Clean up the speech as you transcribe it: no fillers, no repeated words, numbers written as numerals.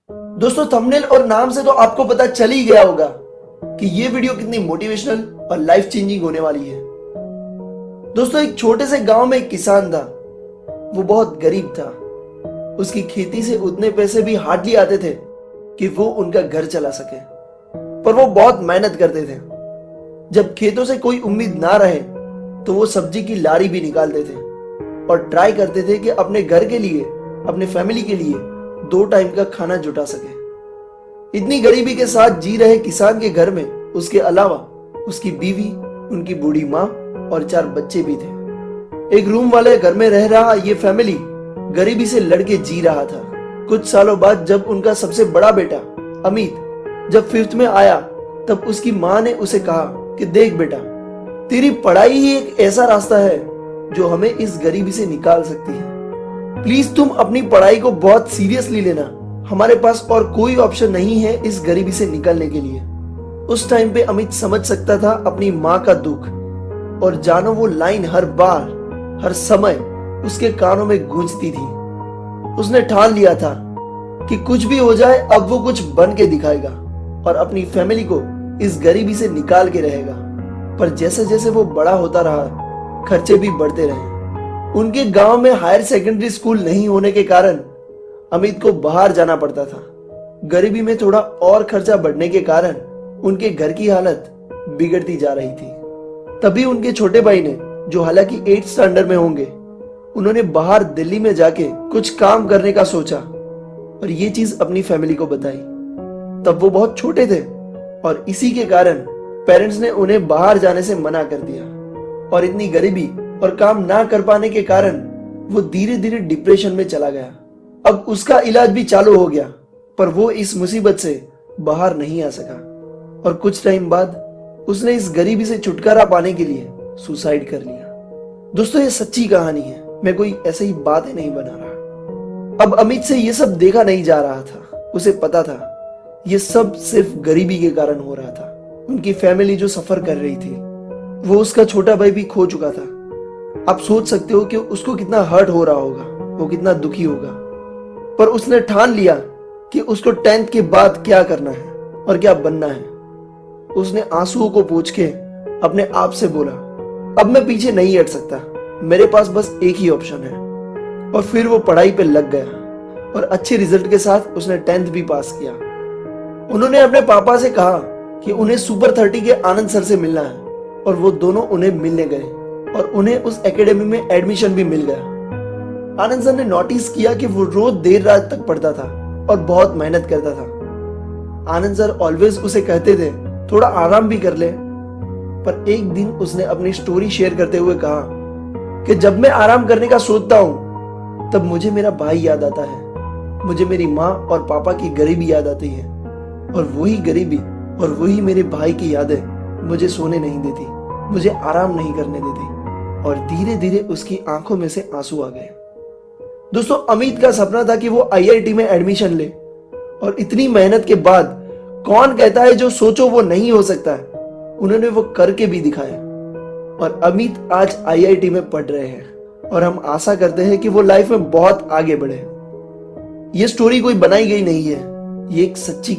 दोस्तों थंबनेल और नाम से तो आपको पता चल ही गया होगा कि ये वीडियो कितनी मोटिवेशनल और लाइफ चेंजिंग होने वाली है। दोस्तों एक छोटे से गांव में एक किसान था। वो बहुत गरीब था। उसकी खेती से उतने पैसे भी हार्डली आते थे कि वो उनका घर चला सके, पर वो बहुत मेहनत करते थे। जब खेतों से कोई उम्मीद ना रहे तो वो सब्जी की लारी भी निकालते थे और ट्राई करते थे कि अपने घर के लिए, अपने फैमिली के लिए 2 टाइम का खाना जुटा सके। इतनी गरीबी के साथ जी रहे किसान के घर में उसके अलावा उसकी बीवी, उनकी बूढ़ी माँ और 4 बच्चे भी थे। एक रूम वाले घर में रह रहा ये फैमिली गरीबी से लड़के जी रहा था। कुछ सालों बाद जब उनका सबसे बड़ा बेटा अमित जब 5th में आया, तब उसकी माँ ने उसे कहा कि देख बेटा, तेरी पढ़ाई ही एक ऐसा रास्ता है जो हमें इस गरीबी से निकाल सकती है। प्लीज तुम अपनी पढ़ाई को बहुत सीरियसली लेना। हमारे पास और कोई ऑप्शन नहीं है इस गरीबी से निकलने के लिए। उस टाइम पे अमित समझ सकता था अपनी माँ का दुख, और जानो वो लाइन हर बार, हर समय उसके कानों में गूंजती थी। उसने ठान लिया था कि कुछ भी हो जाए अब वो कुछ बन के दिखाएगा और अपनी फैमिली को इस गरीबी से निकाल के रहेगा। पर जैसे जैसे वो बड़ा होता रहा, खर्चे भी बढ़ते रहे। उनके गांव में हायर सेकेंडरी स्कूल नहीं होने के कारण अमित को बाहर जाना पड़ता था। गरीबी में थोड़ा और खर्चा बढ़ने के कारण उनके घर की हालत बिगड़ती जा रही थी। तभी उनके छोटे भाई ने, जो हालांकि 8th स्टैंडर्ड में होंगे, उन्होंने बाहर दिल्ली में जाके कुछ काम करने का सोचा और ये चीज अपनी फैमिली को बताई। तब वो बहुत छोटे थे और इसी के कारण पेरेंट्स ने उन्हें बाहर जाने से मना कर दिया। और इतनी गरीबी और काम ना कर पाने के कारण वो धीरे धीरे डिप्रेशन में चला गया। अब उसका इलाज भी चालू हो गया, पर वो इस मुसीबत से बाहर नहीं आ सका और कुछ टाइम बाद उसने इस गरीबी से छुटकारा पाने के लिए सुसाइड कर लिया। दोस्तों ये सच्ची कहानी है, मैं कोई ऐसे ही बातें नहीं बना रहा। अब अमित से ये सब देखा नहीं जा रहा था। उसे पता था ये सब सिर्फ गरीबी के कारण हो रहा था। उनकी फैमिली जो सफर कर रही थी, वो उसका छोटा भाई भी खो चुका था। आप सोच सकते हो कि उसको कितना हर्ट हो रहा होगा, वो कितना दुखी होगा। पर उसने ठान लिया कि उसको 10th के बाद क्या करना है और क्या बनना है। उसने आंसुओं को पोंछ के अपने आप से बोला, अब मैं पीछे नहीं हट सकता, मेरे पास बस एक ही ऑप्शन है। और फिर वो पढ़ाई पे लग गया और अच्छे रिजल्ट के साथ उसने 10th भी पास किया। उन्होंने अपने पापा से कहा कि उन्हें सुपर 30 के आनंद सर से मिलना है और वो दोनों उन्हें मिलने गए और उन्हें उस एकेडमी में एडमिशन भी मिल गया। आनंद सर ने नोटिस किया कि वो रोज देर रात तक पढ़ता था और बहुत मेहनत करता था। आनंद सर ऑलवेज उसे कहते थे थोड़ा आराम भी कर ले। पर एक दिन उसने अपनी स्टोरी शेयर करते हुए कहा कि जब मैं आराम करने का सोचता हूं तब मुझे मेरा भाई याद आता है, मुझे मेरी माँ और पापा की गरीबी याद आती है और वही गरीबी और वही मेरे भाई की यादें मुझे सोने नहीं देती, मुझे आराम नहीं करने देती। और धीरे धीरे उसकी आंखों में से आंसू आ गए। दोस्तों अमित का सपना था कि वो IIT में एडमिशन ले, और इतनी मेहनत के बाद कौन कहता है जो सोचो वो नहीं हो सकता है। उन्होंने वो करके भी दिखाया और अमित आज IIT में पढ़ रहे हैं और हम आशा करते हैं कि वो लाइफ में बहुत आगे बढ़े। ये स्टोरी कोई बनाई गई नहीं है, ये एक सच्ची